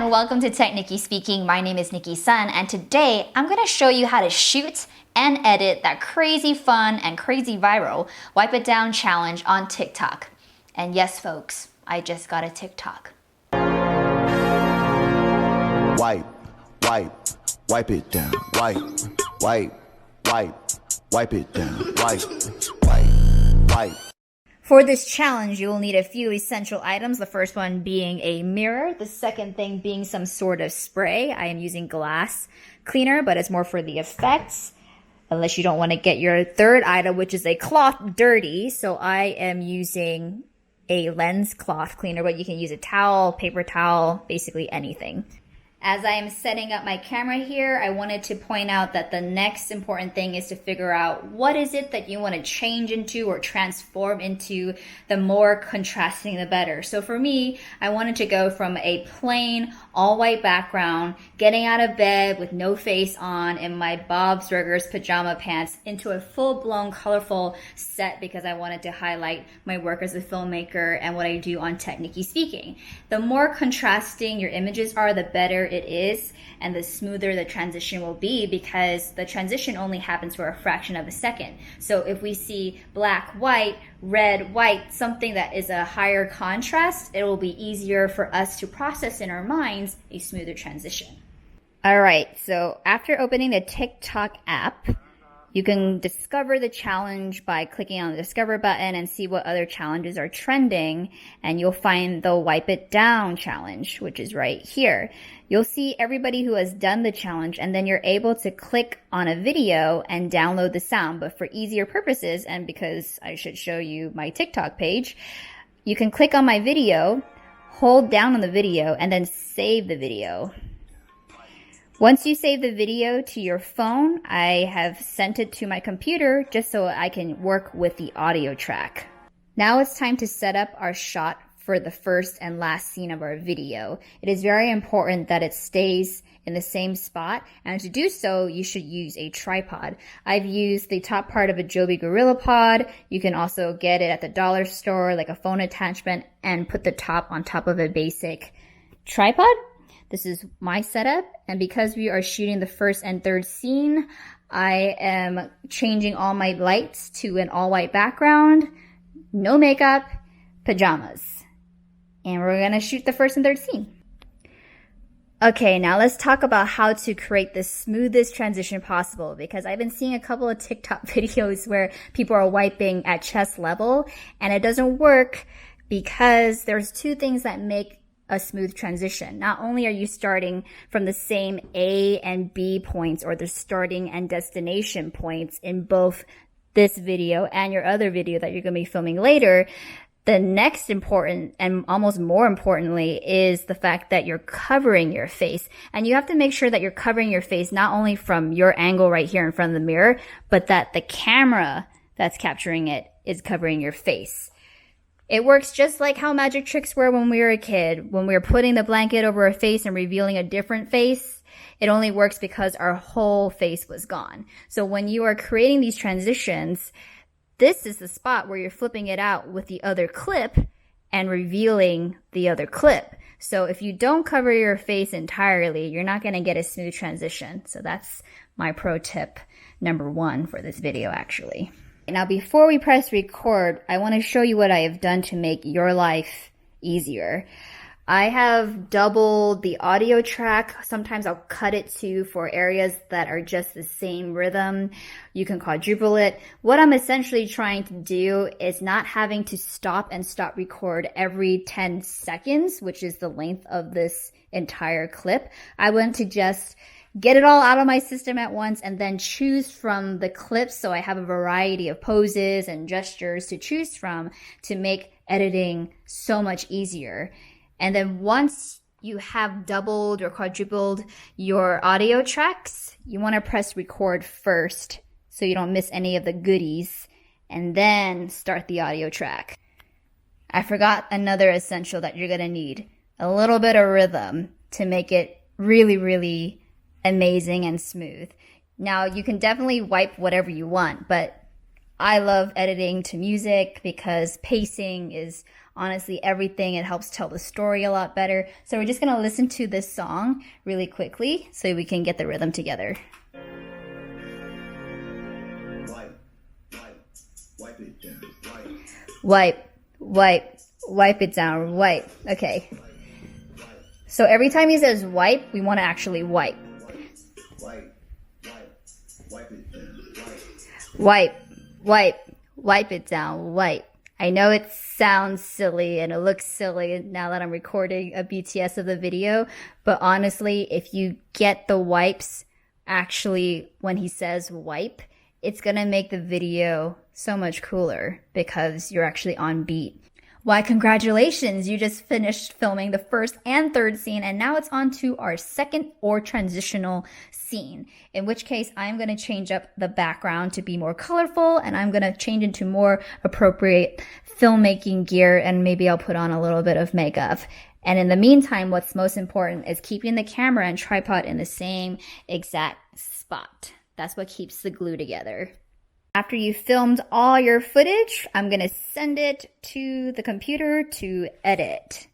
and welcome to TechNicki speaking. My name is Nikki Sun, and today I'm going to show you how to shoot and edit that crazy fun and crazy viral Wipe It Down challenge on TikTok. And yes, folks, I just got a TikTok. Wipe it down. Wipe it down. Wipe. For this challenge, you will need a few essential items. The first one being a mirror. The second thing being some sort of spray. I am using glass cleaner, but it's more for the effects. Unless you don't want to get your third item, which is a cloth, dirty. So I am using a lens cloth cleaner, but you can use a towel, paper towel, basically anything. As I am setting up my camera here, I wanted to point out that the next important thing is to figure out what is it that you want to change into or transform into. The more contrasting, the better. So for me, I wanted to go from a plain all white background, getting out of bed with no face on in my Bob's Burgers pajama pants into a full-blown colorful set because I wanted to highlight my work as a filmmaker and what I do on TechNicki speaking. The more contrasting your images are, the better it is, and the smoother the transition will be, because the transition only happens for a fraction of a second. So if we see black, white, red, white, something that is a higher contrast, it will be easier for us to process in our minds a smoother transition. All right, so after opening the TikTok app, you can discover the challenge by clicking on the Discover button and see what other challenges are trending, and you'll find the Wipe It Down challenge, which is right here. You'll see everybody who has done the challenge, and then you're able to click on a video and download the sound. But for easier purposes, and because I should show you my TikTok page, you can click on my video, hold down on the video, and then save the video. Once you save the video to your phone, I have sent it to my computer just so I can work with the audio track. Now it's time to set up our shot for the first and last scene of our video. It is very important that it stays in the same spot, and to do so, you should use a tripod. I've used the top part of a Joby Gorilla Pod. You can also get it at the dollar store, like a phone attachment, and put the top on top of a basic tripod. This is my setup, and because we are shooting the first and third scene, I am changing all my lights to an all-white background, no makeup, pajamas. And we're gonna shoot the first and third scene. Okay, now let's talk about how to create the smoothest transition possible, because I've been seeing a couple of TikTok videos where people are wiping at chest level, and it doesn't work because there's two things that make a smooth transition. Not only are you starting from the same A and B points, or the starting and destination points in both this video and your other video that you're going to be filming later, the next important, and almost more importantly, is the fact that you're covering your face. And you have to make sure that you're covering your face not only from your angle right here in front of the mirror, but that the camera that's capturing it is covering your face. It works just like how magic tricks were when we were a kid. When we were putting the blanket over a face and revealing a different face, it only works because our whole face was gone. So when you are creating these transitions, this is the spot where you're flipping it out with the other clip and revealing the other clip. So if you don't cover your face entirely, you're not going to get a smooth transition. So that's my pro tip number 1 for this video, actually. Now, before we press record, I want to show you what I have done to make your life easier. I have doubled the audio track. Sometimes I'll cut it too for areas that are just the same rhythm. You can quadruple it. What I'm essentially trying to do is not having to stop and stop record every 10 seconds, which is the length of this entire clip. I want to just get it all out of my system at once and then choose from the clips, so I have a variety of poses and gestures to choose from to make editing so much easier. And then once you have doubled or quadrupled your audio tracks, you want to press record first so you don't miss any of the goodies, and then start the audio track. I forgot another essential that you're going to need: a little bit of rhythm to make it really, really amazing and smooth. Now, you can definitely wipe whatever you want, but I love editing to music because pacing is honestly everything. It helps tell the story a lot better. So we're just gonna listen to this song really quickly so we can get the rhythm together. Wipe it down. Wipe it down, wipe. Okay. So every time he says wipe, we want to actually wipe. Wipe it down. Wipe it down, wipe. I know it sounds silly and it looks silly now that I'm recording a BTS of the video, but honestly, if you get the wipes actually when he says wipe, it's gonna make the video so much cooler because you're actually on beat. Why, congratulations! You just finished filming the first and third scene, and now it's on to our second or transitional scene, in which case I'm going to change up the background to be more colorful, and I'm going to change into more appropriate filmmaking gear, and maybe I'll put on a little bit of makeup. And in the meantime, what's most important is keeping the camera and tripod in the same exact spot. That's what keeps the glue together. After you've filmed all your footage, I'm going to send it to the computer to edit.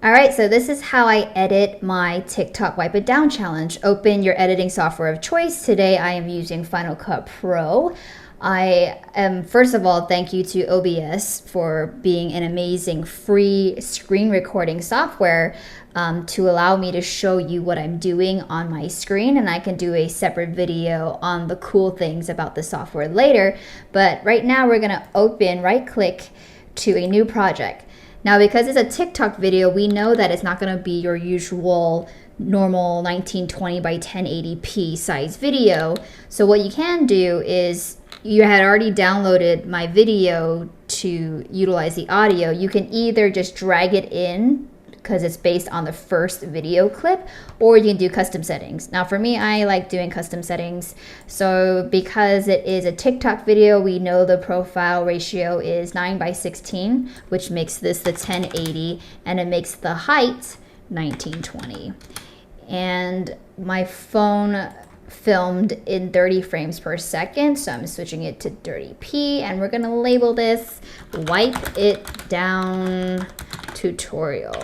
All right, so this is how I edit my TikTok Wipe It Down challenge. Open your editing software of choice. Today I am using Final Cut Pro. I am, first of all, thank you to OBS for being an amazing free screen recording software to allow me to show you what I'm doing on my screen, and I can do a separate video on the cool things about the software later. But right now we're gonna right click to a new project. Now, because it's a TikTok video, we know that it's not gonna be your usual normal 1920 by 1080p size video. So what you can do is, you had already downloaded my video to utilize the audio. You can either just drag it in because it's based on the first video clip, or you can do custom settings. Now for me, I like doing custom settings. So because it is a TikTok video, we know the profile ratio is 9:16, which makes this the 1080, and it makes the height 1920. And my phone filmed in 30 frames per second, so I'm switching it to 30p, and we're gonna label this Wipe It Down Tutorial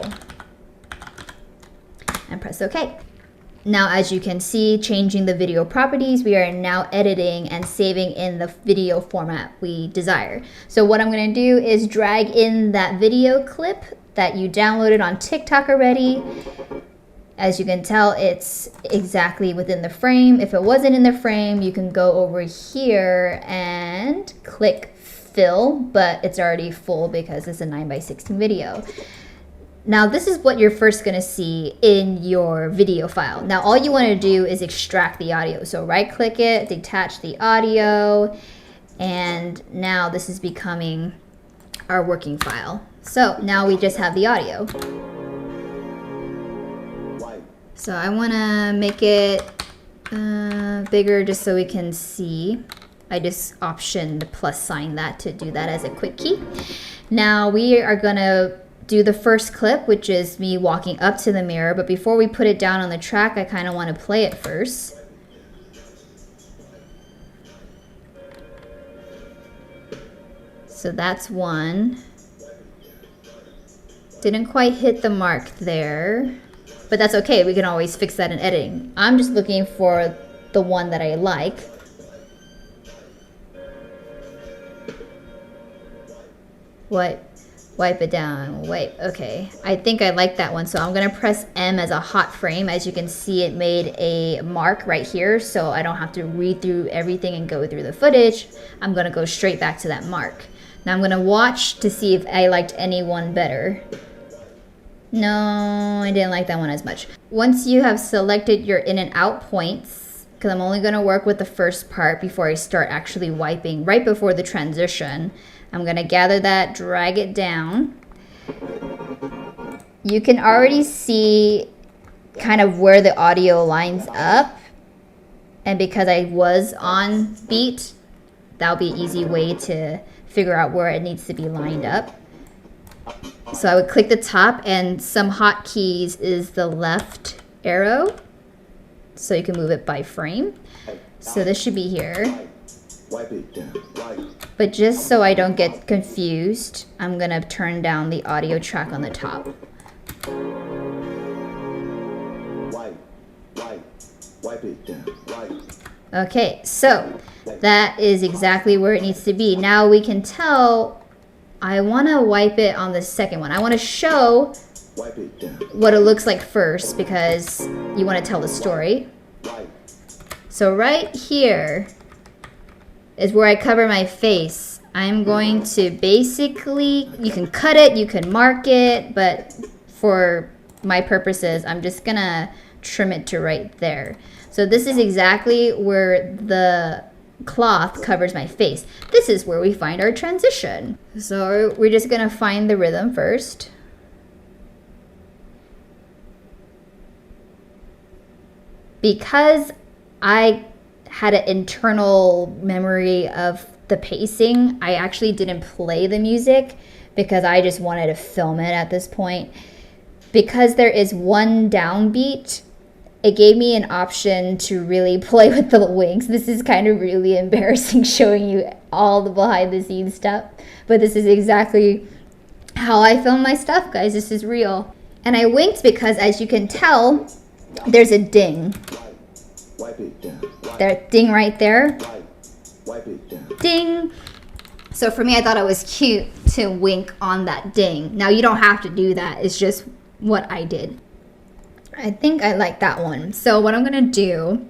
and press OK. Now, as you can see, changing the video properties, we are now editing and saving in the video format we desire. So what I'm gonna do is drag in that video clip that you downloaded on TikTok already. As you can tell, it's exactly within the frame. If it wasn't in the frame, you can go over here and click fill, but it's already full because it's a 9:16 video. Now, this is what you're first gonna see in your video file. Now, all you wanna do is extract the audio. So right click it, detach the audio, and now this is becoming our working file. So now we just have the audio. So I want to make it bigger just so we can see. I just optioned the plus sign that to do that as a quick key. Now we are going to do the first clip, which is me walking up to the mirror. But before we put it down on the track, I kind of want to play it first. So that's one. Didn't quite hit the mark there. But that's okay, we can always fix that in editing. I'm just looking for the one that I like. Wipe it down, wipe, okay. I think I like that one, so I'm gonna press M as a hot frame. As you can see, it made a mark right here, so I don't have to read through everything and go through the footage. I'm gonna go straight back to that mark. Now I'm gonna watch to see if I liked any one better. No, I didn't like that one as much. Once you have selected your in and out points, because I'm only going to work with the first part before I start actually wiping right before the transition, I'm going to gather that, drag it down. You can already see kind of where the audio lines up. And because I was on beat, that'll be an easy way to figure out where it needs to be lined up. So I would click the top, and some hotkeys is the left arrow, so you can move it by frame. So this should be here. Wipe it down. Wipe. But just so I don't get confused, I'm gonna turn down the audio track on the top. Wipe. Wipe. Wipe it down. Wipe. Okay, so that is exactly where it needs to be. Now we can tell I want to wipe it on the second one. I want to show Wipe it down. what it looks like first because you want to tell the story. Wipe. So right here is where I cover my face. I'm going to basically, you can cut it, you can mark it, but for my purposes, I'm just gonna trim it to right there. So this is exactly where the cloth covers my face. This is where we find our transition. So we're just gonna find the rhythm first. Because I had an internal memory of the pacing, I actually didn't play the music because I just wanted to film it at this point. Because there is one downbeat, it gave me an option to really play with the wings. This is kind of really embarrassing showing you all the behind the scenes stuff, but this is exactly how I film my stuff, guys. This is real. And I winked because, as you can tell, there's a ding. Wipe it down. Wipe. That ding right there. Wipe. Wipe it down. Ding. So for me, I thought it was cute to wink on that ding. Now you don't have to do that. It's just what I did. I think I like that one. So what I'm gonna do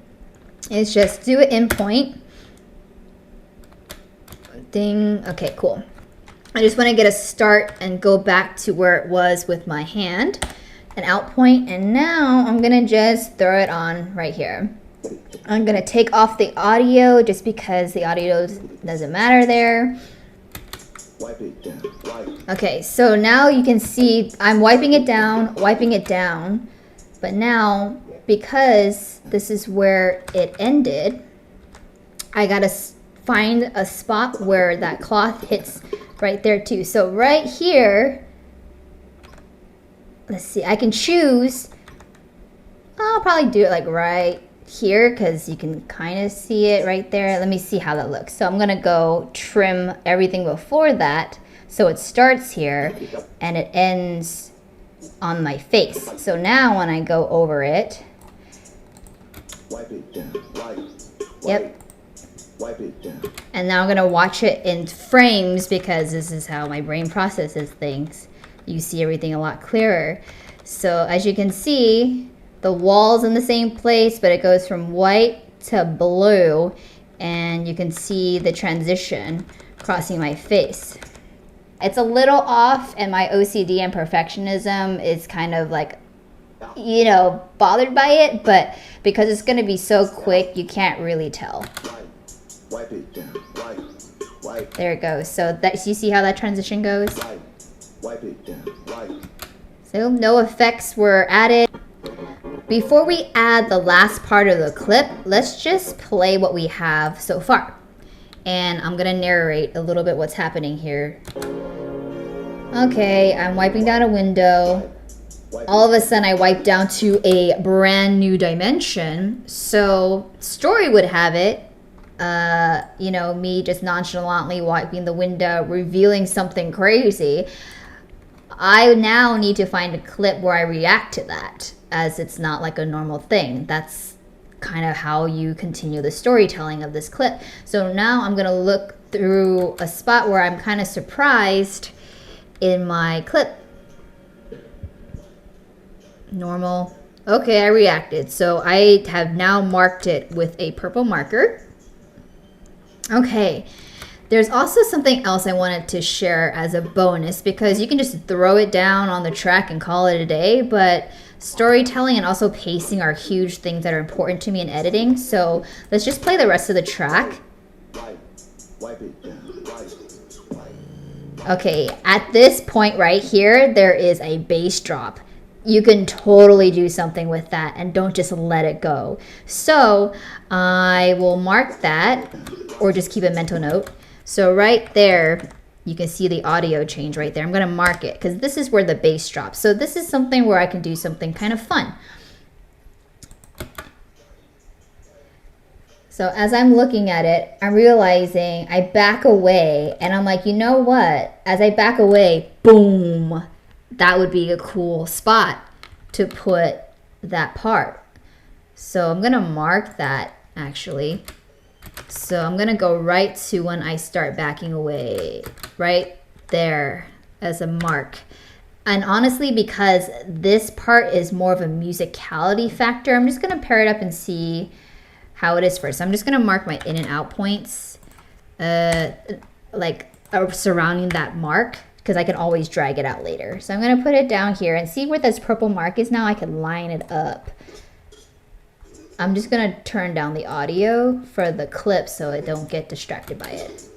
is just do it in point. Ding. Okay, cool. I just want to get a start and go back to where it was with my hand, an out point, and now I'm gonna just throw it on right here. I'm gonna take off the audio just because the audio doesn't matter there. Wipe it down. Wipe. Okay, so now you can see I'm wiping it down, but now because this is where it ended, I gotta find a spot where that cloth hits right there too. So right here, let's see, I can choose, I'll probably do it like right here because you can kind of see it right there. Let me see how that looks. So I'm gonna go trim everything before that so it starts here and it ends on my face. So now when I go over it, Wipe it down. Wipe. yep, Wipe it down. and now I'm gonna watch it in frames because this is how my brain processes things. You see everything a lot clearer. So as you can see, the wall's in the same place, but it goes from white to blue, and you can see the transition crossing my face. It's a little off, and my OCD and perfectionism is kind of like, you know, bothered by it, but because it's gonna be so quick, you can't really tell. Wipe. Wipe it down. Wipe. Wipe. There it goes. So that, you see how that transition goes? Wipe. Wipe it down. Wipe. So no effects were added. Before we add the last part of the clip, let's just play what we have so far. And I'm gonna narrate a little bit what's happening here. Okay, I'm wiping down a window. All of a sudden I wipe down to a brand new dimension. So story would have it, you know, me just nonchalantly wiping the window, revealing something crazy. I now need to find a clip where I react to that, as it's not like a normal thing. That's kind of how you continue the storytelling of this clip. So now I'm gonna look through a spot where I'm kind of surprised in my clip. Normal. Okay, I reacted. So I have now marked it with a purple marker. Okay. There's also something else I wanted to share as a bonus, because you can just throw it down on the track and call it a day, but storytelling and also pacing are huge things that are important to me in editing. So let's just play the rest of the track. Wipe. Wipe it down. Wipe. Wipe. Okay, at this point right here, there is a bass drop. You can totally do something with that and don't just let it go. So I will mark that, or just keep a mental note. So right there, you can see the audio change right there. I'm gonna mark it because this is where the bass drops. So this is something where I can do something kind of fun. So as I'm looking at it, I'm realizing I back away and I'm like, you know what? As I back away, boom, that would be a cool spot to put that part. So I'm gonna mark that actually. So I'm gonna go right to when I start backing away, right there as a mark. And honestly, because this part is more of a musicality factor, I'm just gonna pair it up and see how it is first. I'm just gonna mark my in and out points, surrounding that mark, because I can always drag it out later. So I'm gonna put it down here and see where this purple mark is now. I can line it up. I'm just gonna turn down the audio for the clip so I don't get distracted by it.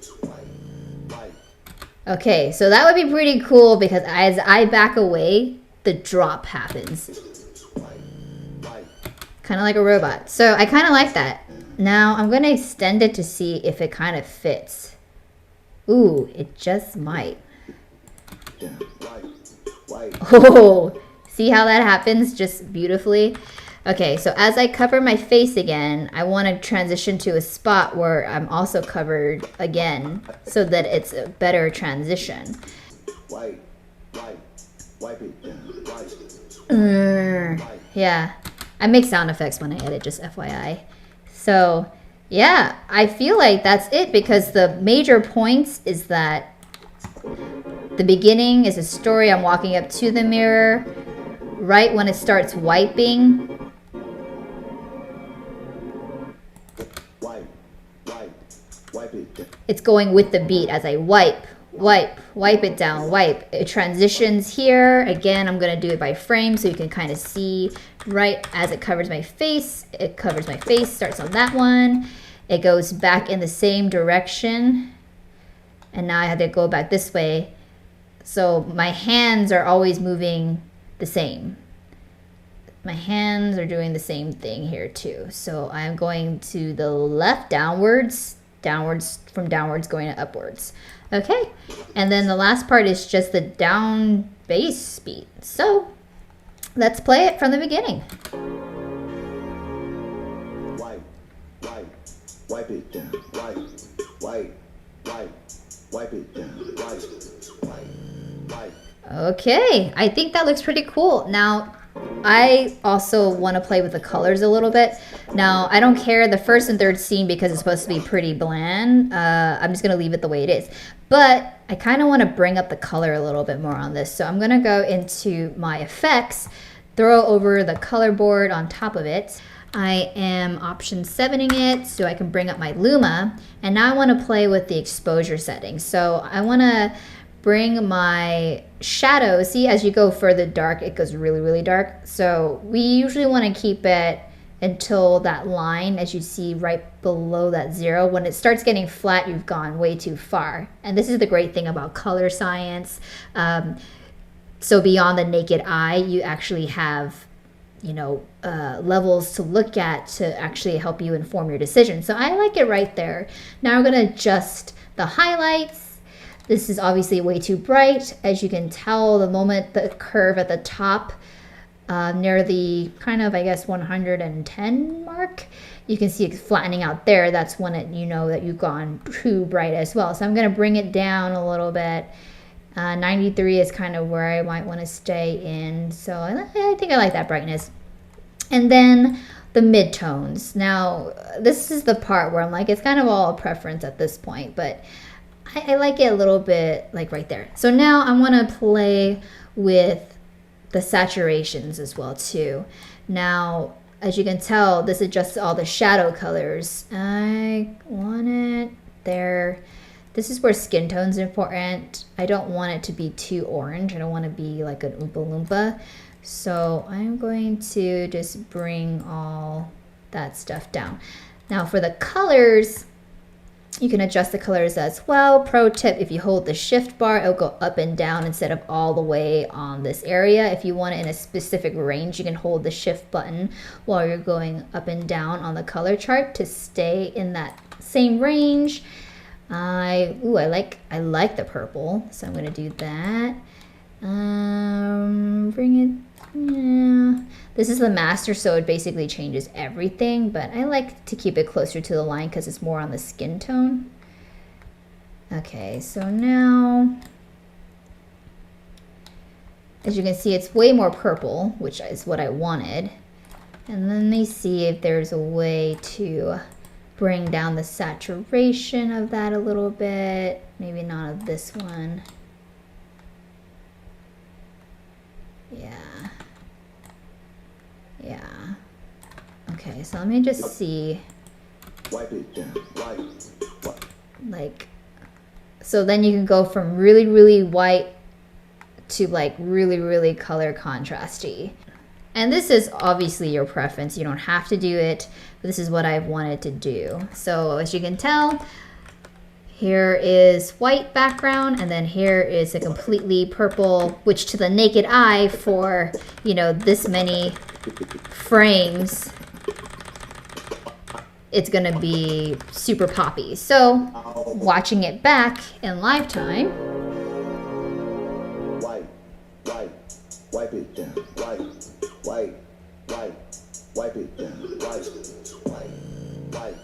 Okay, so that would be pretty cool because as I back away, the drop happens. Kind of like a robot. So I kind of like that. Now I'm gonna extend it to see if it kind of fits. Ooh, it just might. Oh, see how that happens just beautifully? Okay, so as I cover my face again, I want to transition to a spot where I'm also covered again so that it's a better transition. Yeah, I make sound effects when I edit, just FYI. So yeah, I feel like that's it because the major points is that the beginning is a story. I'm walking up to the mirror. Right when it starts wiping, it's going with the beat as I wipe it down, wipe. It transitions here. Again, I'm gonna do it by frame so you can kind of see right as it covers my face. It covers my face, starts on that one. It goes back in the same direction. And now I have to go back this way. So my hands are always moving the same. My hands are doing the same thing here too. So I'm going to the left downwards, from downwards going to upwards. Okay, and then the last part is just the down bass beat. So let's play it from the beginning. Wipe it down, wipe it down, wipe. Okay, I think that looks pretty cool. Now, I also want to play with the colors a little bit. Now, I don't care the first and third scene because it's supposed to be pretty bland. I'm just going to leave it the way it is. But I kind of want to bring up the color a little bit more on this. So I'm going to go into my effects, throw over the color board on top of it. I am option 7ing it so I can bring up my Luma. And now I want to play with the exposure settings. So I want to bring my shadow. See, as you go further dark, it goes really, really dark. So we usually want to keep it until that line, as you see right below that 0. When it starts getting flat, you've gone way too far. And this is the great thing about color science. So beyond the naked eye, you actually have, you know, levels to look at to actually help you inform your decision. So I like it right there. Now we're going to adjust the highlights. This is obviously way too bright. As you can tell, the moment the curve at the top near the kind of, I guess, 110 mark, you can see it flattening out there. That's when you know that you've gone too bright as well. So I'm going to bring it down a little bit. 93 is kind of where I might want to stay in. So I think I like that brightness. And then the midtones. Now, this is the part where I'm like, it's kind of all a preference at this point, but I like it a little bit like right there. So now I want to play with the saturations as well too. Now, as you can tell, this adjusts all the shadow colors. I want it there. This is where skin tone's important. I don't want it to be too orange. I don't want to be like an Oompa Loompa. So I'm going to just bring all that stuff down. Now for the colors, you can adjust the colors as well. Pro tip, if you hold the shift bar, it'll go up and down instead of all the way on this area. If you want it in a specific range, you can hold the shift button while you're going up and down on the color chart to stay in that same range. I like the purple, so I'm gonna do that. Bring it Yeah. This is the master, so it basically changes everything, but I like to keep it closer to the line because it's more on the skin tone. Okay, so now, as you can see, it's way more purple, which is what I wanted. And then let me see if there's a way to bring down the saturation of that a little bit. Maybe not of this one. Yeah. Yeah. Okay, so let me just see. Wipe it down. Wipe. Like, so then you can go from really, really white to like really, really color contrasty. And this is obviously your preference. You don't have to do it, but this is what I've wanted to do. So as you can tell, here is white background, and then here is a completely purple, which to the naked eye for, you know, this many frames, it's gonna be super poppy. So watching it back in live time, Wipe it down. Wipe it down. Wipe.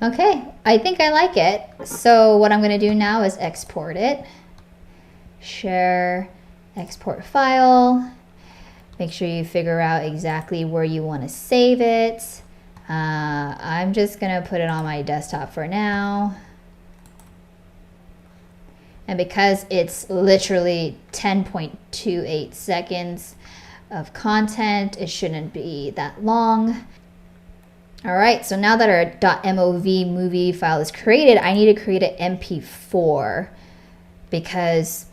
okay, I think I like it. So what I'm gonna do now is export it. Share, export file. Make sure you figure out exactly where you want to save it. I'm just gonna put it on my desktop for now. And because it's literally 10.28 seconds of content, it shouldn't be that long. All right, so now that our .mov movie file is created, I need to create an MP4 because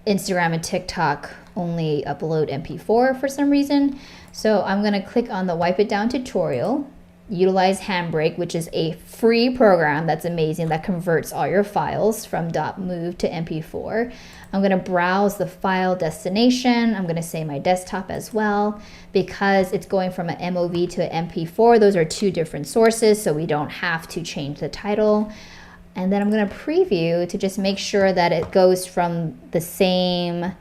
Instagram and TikTok only upload MP4 for some reason. So I'm gonna click on the Wipe It Down tutorial, utilize Handbrake, which is a free program that's amazing that converts all your files from .mov to MP4. I'm gonna browse the file destination. I'm gonna say my desktop as well because it's going from an MOV to an MP4. Those are two different sources, so we don't have to change the title. And then I'm gonna preview to just make sure that it goes from the same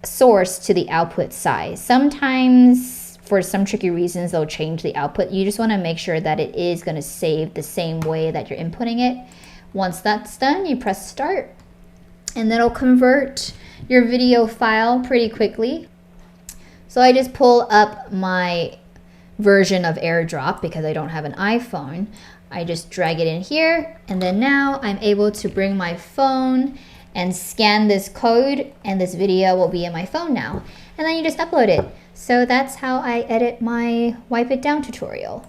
source to the output size. Sometimes for some tricky reasons they'll change the output. You just want to make sure that it is going to save the same way that you're inputting it. Once that's done, you press start and then it'll convert your video file pretty quickly. So I just pull up my version of AirDrop because I don't have an iPhone. I just drag it in here, and then now I'm able to bring my phone and scan this code, and this video will be in my phone now. And then you just upload it. So that's how I edit my Wipe It Down tutorial.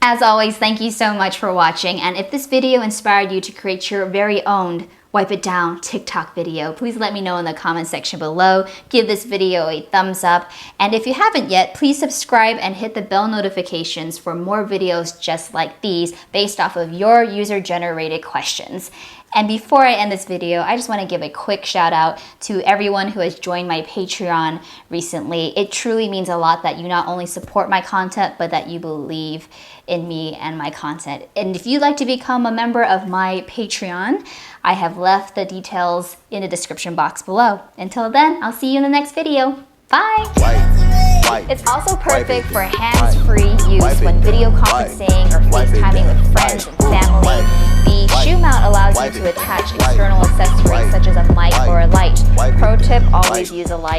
As always, thank you so much for watching. And if this video inspired you to create your very own Wipe It Down TikTok video, please let me know in the comment section below. Give this video a thumbs up. And if you haven't yet, please subscribe and hit the bell notifications for more videos just like these based off of your user-generated questions. And before I end this video, I just want to give a quick shout out to everyone who has joined my Patreon recently. It truly means a lot that you not only support my content, but that you believe in me and my content. And if you'd like to become a member of my Patreon, I have left the details in the description box below. Until then, I'll see you in the next video. Bye! It's also perfect for hands-free use when video conferencing or FaceTiming with friends and family. The shoe mount allows you to attach external accessories such as a mic or a light. Pro tip, always use a light.